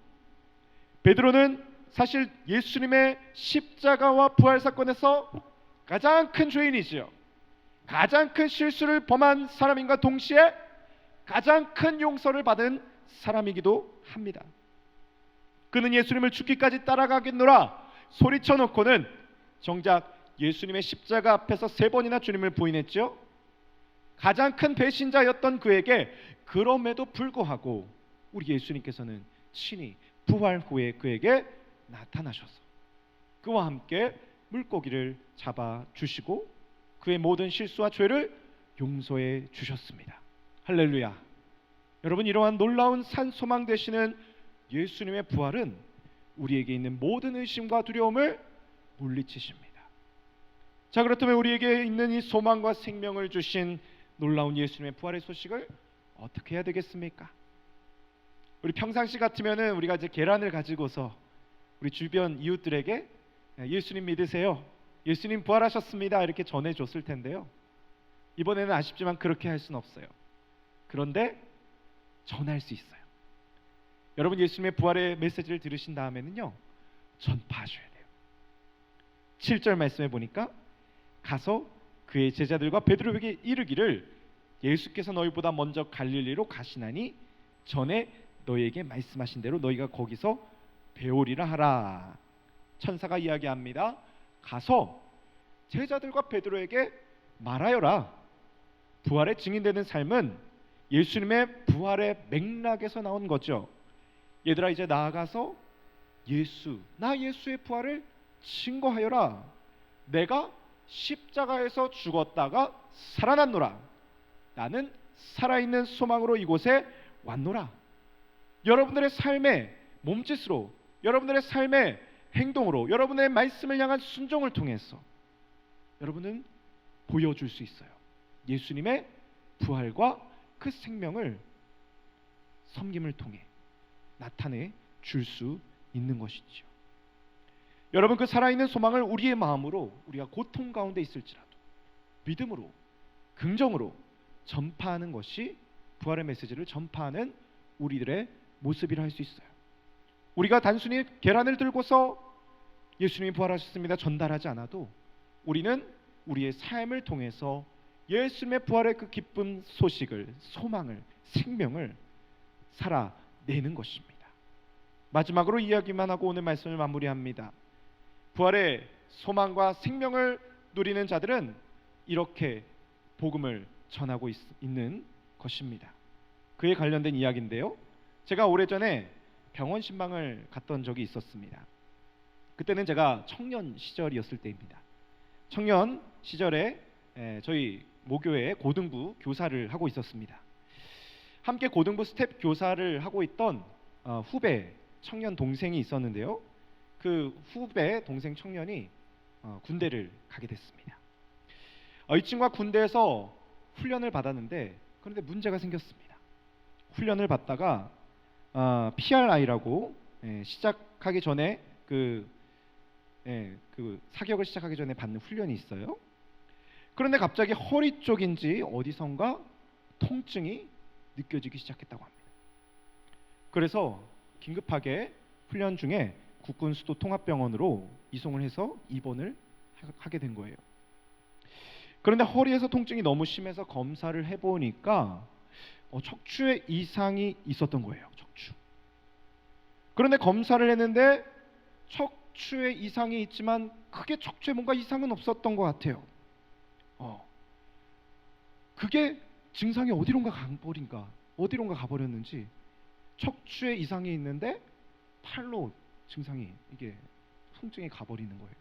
베드로는 사실 예수님의 십자가와 부활 사건에서 가장 큰 죄인이지요. 가장 큰 실수를 범한 사람인가 동시에 가장 큰 용서를 받은 사람이기도 합니다. 그는 예수님을 죽기까지 따라가겠노라 소리쳐 놓고는 정작 예수님의 십자가 앞에서 3번이나 주님을 부인했죠. 가장 큰 배신자였던 그에게 그럼에도 불구하고 우리 예수님께서는 친히 부활 후에 그에게 나타나셔서 그와 함께 물고기를 잡아 주시고 그의 모든 실수와 죄를 용서해 주셨습니다. 할렐루야. 여러분, 이러한 놀라운 산 소망 되시는 예수님의 부활은 우리에게 있는 모든 의심과 두려움을 물리치십니다. 자, 그렇다면 우리에게 있는 이 소망과 생명을 주신 놀라운 예수님의 부활의 소식을 어떻게 해야 되겠습니까? 우리 평상시 같으면은 우리가 이제 계란을 가지고서 우리 주변 이웃들에게 예수님 믿으세요, 예수님 부활하셨습니다 이렇게 전해줬을 텐데요. 이번에는 아쉽지만 그렇게 할 수는 없어요. 그런데 전할 수 있어요. 여러분, 예수님의 부활의 메시지를 들으신 다음에는요, 전파하셔야 돼요. 7절 말씀에 보니까 가서 그의 제자들과 베드로에게 이르기를 예수께서 너희보다 먼저 갈릴리로 가시나니 전에 너희에게 말씀하신 대로 너희가 거기서 배우리라 하라. 천사가 이야기합니다. 가서 제자들과 베드로에게 말하여라. 부활의 증인되는 삶은 예수님의 부활의 맥락에서 나온 거죠. 얘들아, 이제 나아가서 나 예수의 부활을 증거하여라. 내가 십자가에서 죽었다가 살아났노라. 나는 살아있는 소망으로 이곳에 왔노라. 여러분들의 삶의 몸짓으로, 여러분들의 삶의 행동으로, 여러분의 말씀을 향한 순종을 통해서 여러분은 보여줄 수 있어요. 예수님의 부활과 그 생명을 섬김을 통해 나타내 줄 수 있는 것이죠. 여러분, 그 살아있는 소망을 우리의 마음으로, 우리가 고통 가운데 있을지라도 믿음으로, 긍정으로 전파하는 것이 부활의 메시지를 전파하는 우리들의 모습이라 할 수 있어요. 우리가 단순히 계란을 들고서 예수님이 부활하셨습니다 전달하지 않아도 우리는 우리의 삶을 통해서 예수님의 부활의 그 기쁜 소식을, 소망을, 생명을 살아내는 것입니다. 마지막으로 이야기만 하고 오늘 말씀을 마무리합니다. 부활의 소망과 생명을 누리는 자들은 이렇게 복음을 전하고 있는 것입니다. 그에 관련된 이야기인데요, 제가 오래전에 병원 신방을 갔던 적이 있었습니다. 그때는 제가 청년 시절이었을 때입니다. 청년 시절에 저희 모교회 고등부 교사를 하고 있었습니다. 함께 고등부 스텝 교사를 하고 있던 후배 청년 동생이 있었는데요. 그 후배 동생 청년이 군대를 가게 됐습니다. 이 친구가 군대에서 훈련을 받았는데 그런데 문제가 생겼습니다. 훈련을 받다가 PRI라고 시작하기 전에 그 사격을 시작하기 전에 받는 훈련이 있어요. 그런데 갑자기 허리 쪽인지 어디선가 통증이 느껴지기 시작했다고 합니다. 그래서 긴급하게 훈련 중에 국군 수도 통합병원으로 이송을 해서 입원을 하게 된 거예요. 그런데 허리에서 통증이 너무 심해서 검사를 해보니까 척추에 이상이 있었던 거예요. 척추. 그런데 검사를 했는데 척추에 이상이 있지만 크게 척추에 뭔가 이상은 없었던 것 같아요. 그게 증상이 어디론가 가버렸는지 척추에 이상이 있는데 팔로 증상이 이게 통증이 가버리는 거예요.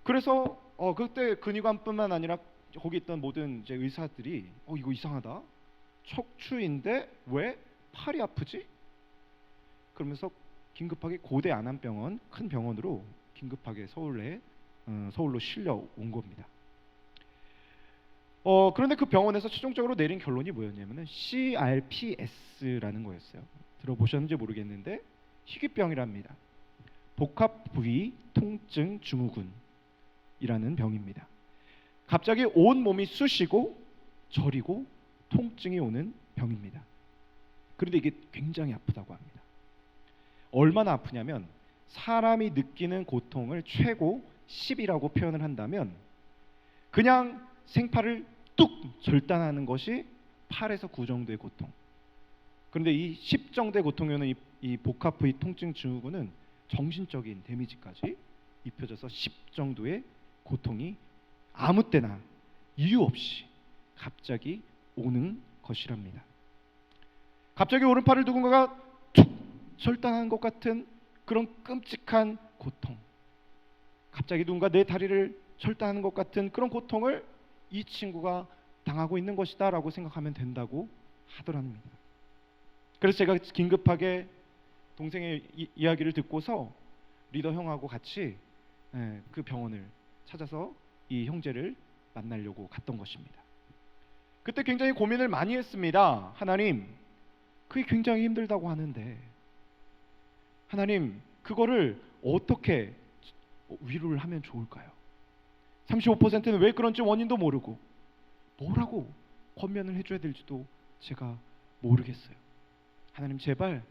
그래서 그때 근위관뿐만 아니라 거기 있던 모든 이제 의사들이 이거 이상하다. 척추인데 왜 팔이 아프지? 그러면서 긴급하게 고대 안암병원 큰 병원으로 긴급하게 서울로 실려온 겁니다. 그런데 그 병원에서 최종적으로 내린 결론이 뭐였냐면은 CRPS라는 거였어요. 들어보셨는지 모르겠는데 희귀병이랍니다. 복합부위 통증 증후군이라는 병입니다. 갑자기 온 몸이 쑤시고 저리고 통증이 오는 병입니다. 그런데 이게 굉장히 아프다고 합니다. 얼마나 아프냐면 사람이 느끼는 고통을 최고 10이라고 표현을 한다면 그냥 생팔을 뚝 절단하는 것이 8에서 9 정도의 고통. 그런데 이 10 정도의 고통이 오는 이 복합부위 통증 증후군은 정신적인 데미지까지 입혀져서 10 정도의 고통이 아무 때나 이유 없이 갑자기 오는 것이랍니다. 갑자기 오른팔을 누군가가 툭 절단한 것 같은 그런 끔찍한 고통, 갑자기 누군가 내 다리를 절단하는 것 같은 그런 고통을 이 친구가 당하고 있는 것이다 라고 생각하면 된다고 하더랍니다. 그래서 제가 긴급하게 동생의 이야기를 듣고서 리더 형하고 같이 그 병원을 찾아서 이 형제를 만나려고 갔던 것입니다. 그때 굉장히 고민을 많이 했습니다. 하나님, 그게 굉장히 힘들다고 하는데 하나님, 그거를 어떻게 위로를 하면 좋을까요? 35%는 왜 그런지 원인도 모르고 뭐라고 권면을 해줘야 될지도 제가 모르겠어요. 하나님, 제발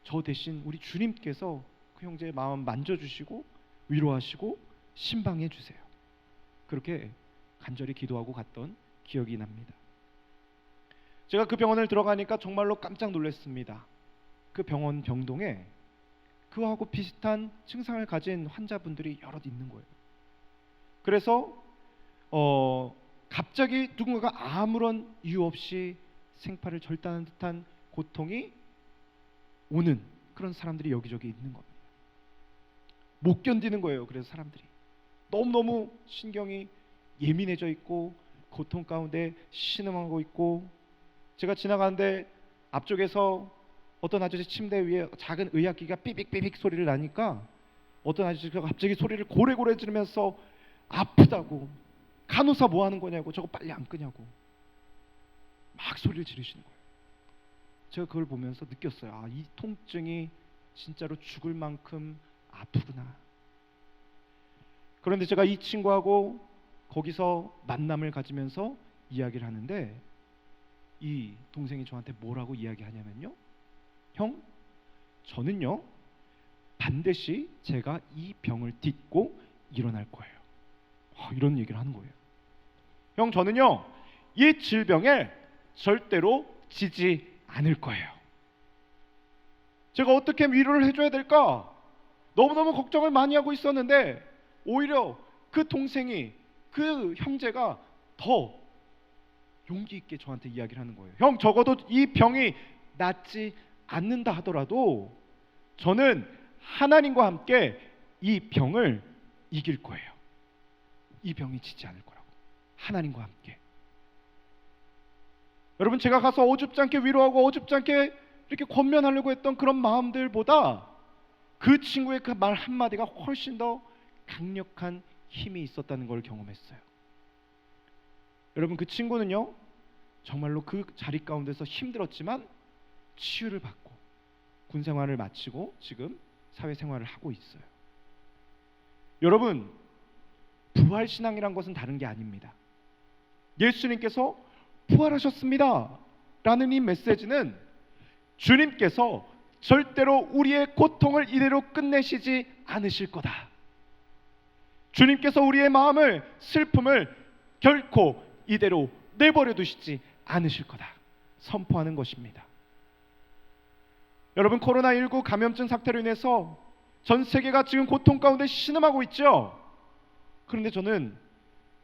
저 대신 우리 주님께서 그 형제의 마음 만져주시고 위로하시고 신방해 주세요. 그렇게 간절히 기도하고 갔던 기억이 납니다. 제가 그 병원을 들어가니까 정말로 깜짝 놀랐습니다. 그 병원 병동에 그하고 비슷한 증상을 가진 환자분들이 여럿 있는 거예요. 그래서 갑자기 누군가가 아무런 이유 없이 생팔을 절단한 듯한 고통이 오는 그런 사람들이 여기저기 있는 겁니다. 못 견디는 거예요. 그래서 사람들이 너무너무 신경이 예민해져 있고 고통 가운데 신음하고 있고, 제가 지나가는데 앞쪽에서 어떤 아저씨 침대 위에 작은 의학기가 삐빅삐빅 소리를 나니까 어떤 아저씨가 갑자기 소리를 고래고래 지르면서 아프다고, 간호사 뭐 하는 거냐고, 저거 빨리 안 끄냐고 막 소리를 지르시는 거예요. 제가 그걸 보면서 느꼈어요. 이 통증이 진짜로 죽을 만큼 아프구나. 그런데 제가 이 친구하고 거기서 만남을 가지면서 이야기를 하는데 이 동생이 저한테 뭐라고 이야기하냐면요, 형, 저는요 반드시 제가 이 병을 딛고 일어날 거예요. 이런 얘기를 하는 거예요. 형, 저는요 이 질병에 절대로 지지 않을 거예요. 제가 어떻게 위로를 해줘야 될까 너무너무 걱정을 많이 하고 있었는데 오히려 그 동생이, 그 형제가 더 용기 있게 저한테 이야기를 하는 거예요. 형, 적어도 이 병이 낫지 않는다 하더라도 저는 하나님과 함께 이 병을 이길 거예요. 이 병이 지지 않을 거라고. 하나님과 함께. 여러분, 제가 가서 어줍지 않게 위로하고 어줍지 않게 이렇게 권면하려고 했던 그런 마음들보다 그 친구의 그 말 한마디가 훨씬 더 강력한 힘이 있었다는 걸 경험했어요. 여러분, 그 친구는요 정말로 그 자리 가운데서 힘들었지만 치유를 받고 군생활을 마치고 지금 사회생활을 하고 있어요. 여러분, 부활신앙이란 것은 다른 게 아닙니다. 예수님께서 부활하셨습니다 라는 이 메시지는 주님께서 절대로 우리의 고통을 이대로 끝내시지 않으실 거다. 주님께서 우리의 마음을, 슬픔을 결코 이대로 내버려 두시지 않으실 거다 선포하는 것입니다. 여러분, 코로나19 감염증 사태로 인해서 전 세계가 지금 고통 가운데 신음하고 있죠. 그런데 저는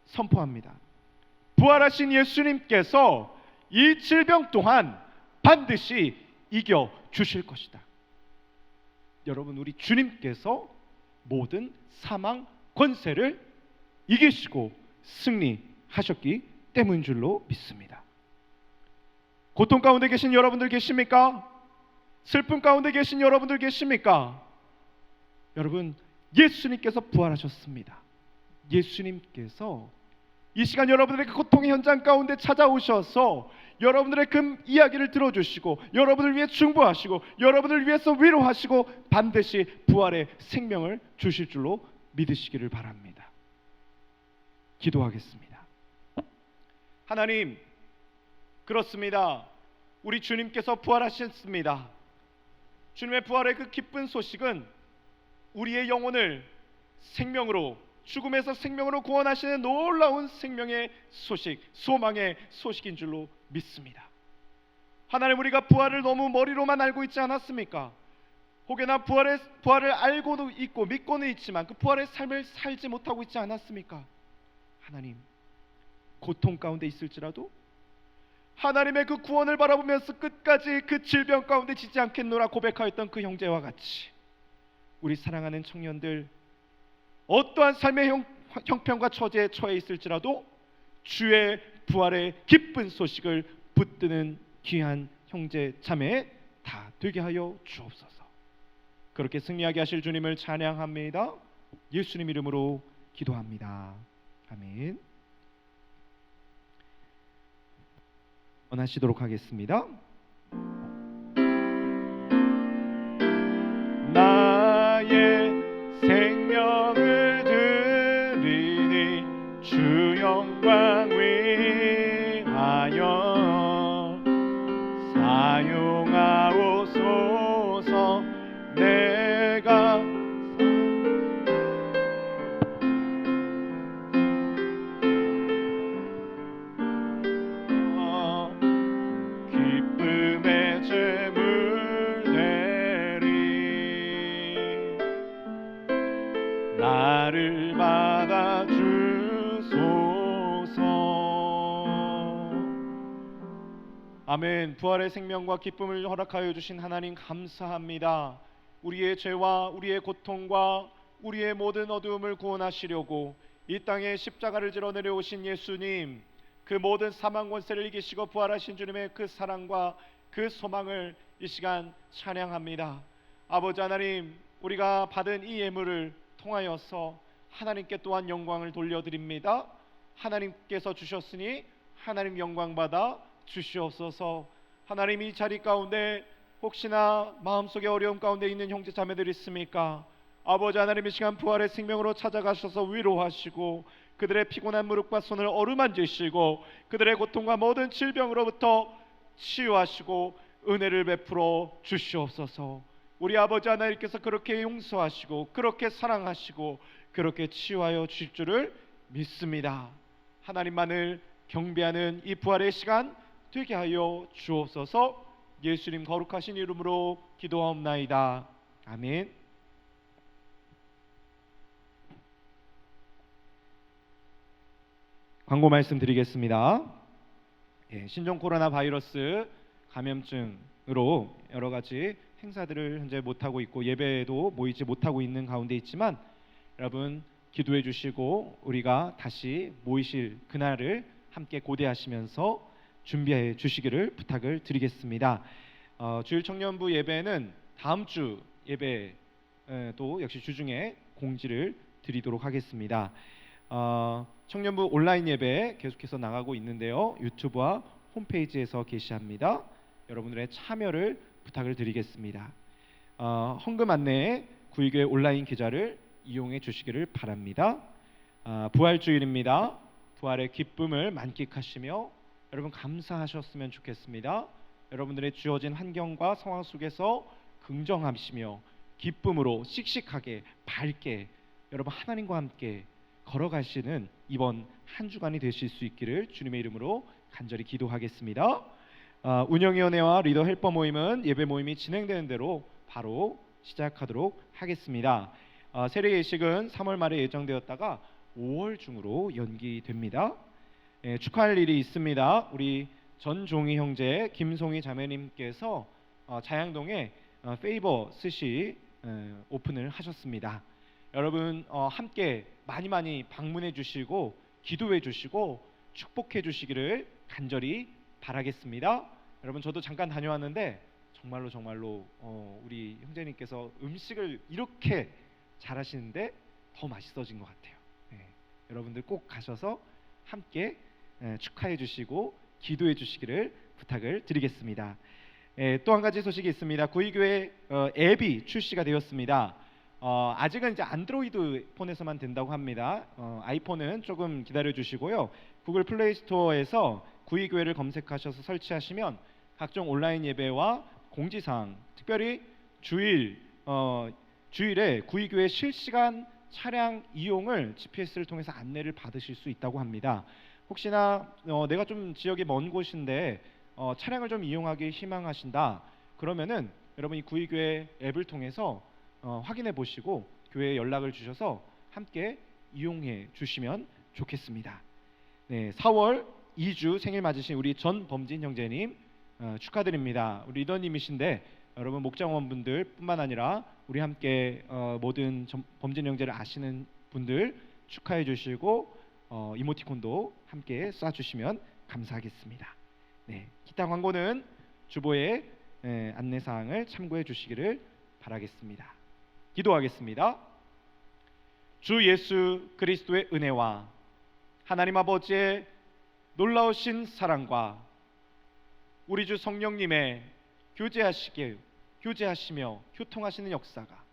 선포합니다. 부활하신 예수님께서 이 질병 또한 반드시 이겨 주실 것이다. 여러분, 우리 주님께서 모든 사망 권세를 이기시고 승리하셨기 때문인 줄로 믿습니다. 고통 가운데 계신 여러분들 계십니까? 슬픔 가운데 계신 여러분들 계십니까? 여러분, 예수님께서 부활하셨습니다. 예수님께서 이 시간 여러분들의 그 고통의 현장 가운데 찾아오셔서 여러분들의 그 이야기를 들어주시고 여러분을 위해 중보하시고 여러분을 위해서 위로하시고 반드시 부활의 생명을 주실 줄로 믿으시기를 바랍니다. 기도하겠습니다. 하나님, 그렇습니다. 우리 주님께서 부활하셨습니다. 주님의 부활의 그 기쁜 소식은 우리의 영혼을 생명으로, 죽음에서 생명으로 구원하시는 놀라운 생명의 소식, 소망의 소식인 줄로 믿습니다. 하나님, 우리가 부활을 너무 머리로만 알고 있지 않았습니까? 혹여나 부활을 알고도 있고 믿고는 있지만 그 부활의 삶을 살지 못하고 있지 않았습니까? 하나님, 고통 가운데 있을지라도 하나님의 그 구원을 바라보면서 끝까지 그 질병 가운데 지지 않겠노라 고백하였던 그 형제와 같이 우리 사랑하는 청년들, 어떠한 삶의 형편과 처지에 처해 있을지라도 주의 부활의 기쁜 소식을 붙드는 귀한 형제 자매 다 되게 하여 주옵소서. 그렇게 승리하게 하실 주님을 찬양합니다. 예수님 이름으로 기도합니다. 아멘. 원하시도록 하겠습니다. 나의 생명을 드리니 주 영광 위하여 사용하옵소서. 내가 기쁨의 제물 내리 나를 받아 주소서. 아멘. 부활의 생명과 기쁨을 허락하여 주신 하나님 감사합니다. 우리의 죄와 우리의 고통과 우리의 모든 어두움을 구원하시려고 이 땅에 십자가를 지러 내려오신 예수님, 그 모든 사망 권세를 이기시고 부활하신 주님의 그 사랑과 그 소망을 이 시간 찬양합니다. 아버지 하나님, 우리가 받은 이 예물을 통하여서 하나님께 또한 영광을 돌려드립니다. 하나님께서 주셨으니 하나님 영광 받아 주시옵소서. 하나님, 이 자리 가운데 혹시나 마음속에 어려움 가운데 있는 형제 자매들 있습니까? 아버지 하나님, 이 시간 부활의 생명으로 찾아가셔서 위로하시고 그들의 피곤한 무릎과 손을 어루만지시고 그들의 고통과 모든 질병으로부터 치유하시고 은혜를 베풀어 주시옵소서. 우리 아버지 하나님께서 그렇게 용서하시고 그렇게 사랑하시고 그렇게 치유하여 주실 줄을 믿습니다. 하나님만을 경배하는 이 부활의 시간 되게 하여 주옵소서. 예수님 거룩하신 이름으로 기도하옵나이다. 아멘. 광고 말씀드리겠습니다. 신종 코로나 바이러스 감염증으로 여러 가지 행사들을 현재 못하고 있고 예배도 모이지 못하고 있는 가운데 있지만 여러분, 기도해 주시고 우리가 다시 모이실 그날을 함께 고대하시면서 준비해 주시기를 부탁을 드리겠습니다. 주일 청년부 예배는 다음 주 예배도 역시 주중에 공지를 드리도록 하겠습니다. 청년부 온라인 예배 계속해서 나가고 있는데요. 유튜브와 홈페이지에서 게시합니다. 여러분들의 참여를 부탁을 드리겠습니다. 헌금 안내에 구의교회 온라인 계좌를 이용해 주시기를 바랍니다. 부활주일입니다. 부활의 기쁨을 만끽하시며 여러분 감사하셨으면 좋겠습니다. 여러분들의 주어진 환경과 상황 속에서 긍정하시며 기쁨으로 씩씩하게 밝게 여러분 하나님과 함께 걸어가시는 이번 한 주간이 되실 수 있기를 주님의 이름으로 간절히 기도하겠습니다. 운영위원회와 리더 헬퍼 모임은 예배 모임이 진행되는 대로 바로 시작하도록 하겠습니다. 세례 예식은 3월 말에 예정되었다가 5월 중으로 연기됩니다. 축하할 일이 있습니다. 우리 전종희 형제, 김송희 자매님께서 자양동에 페이버 스시 오픈을 하셨습니다. 여러분 함께 많이 방문해 주시고 기도해 주시고 축복해 주시기를 간절히 바라겠습니다. 여러분 저도 잠깐 다녀왔는데 정말로 우리 형제님께서 음식을 이렇게 잘하시는데 더 맛있어진 것 같아요. 여러분들 꼭 가셔서 함께 축하해 주시고 기도해 주시기를 부탁을 드리겠습니다. 또 한 가지 소식이 있습니다. 구의교회 앱이 출시가 되었습니다. 아직은 이제 안드로이드 폰에서만 된다고 합니다. 아이폰은 조금 기다려 주시고요. 구글 플레이 스토어에서 구의교회를 검색하셔서 설치하시면 각종 온라인 예배와 공지사항, 특별히 주일에 구의교회 실시간 차량 이용을 GPS를 통해서 안내를 받으실 수 있다고 합니다. 혹시나 내가 좀 지역이 먼 곳인데 차량을 좀 이용하기 희망하신다 그러면은 여러분 이 구의교회 앱을 통해서 확인해 보시고 교회에 연락을 주셔서 함께 이용해 주시면 좋겠습니다. 4월 2주 생일 맞으신 우리 전범진 형제님 축하드립니다. 우리 리더님이신데 여러분 목장원분들 뿐만 아니라 우리 함께 모든 범진 형제를 아시는 분들 축하해 주시고 이모티콘도 함께 쏴주시면 감사하겠습니다. 기타 광고는 주보의 안내사항을 참고해 주시기를 바라겠습니다. 기도하겠습니다. 주 예수 그리스도의 은혜와 하나님 아버지의 놀라우신 사랑과 우리 주 성령님의 교제하시며 교통하시는 역사가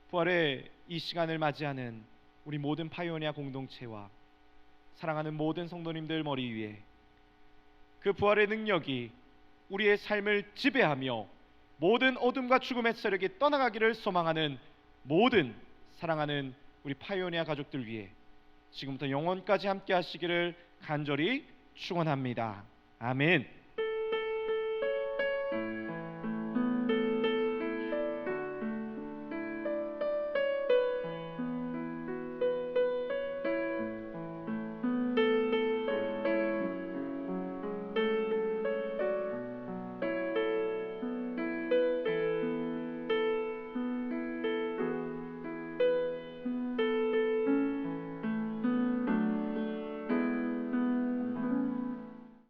부활의 이 시간을 맞이하는 우리 모든 파이오니아 공동체와 사랑하는 모든 성도님들 머리 위에 그 부활의 능력이 우리의 삶을 지배하며 모든 어둠과 죽음의 세력이 떠나가기를 소망하는 모든 사랑하는 우리 파이오니아 가족들 위해 지금부터 영원까지 함께 하시기를 간절히 축원합니다. 아멘.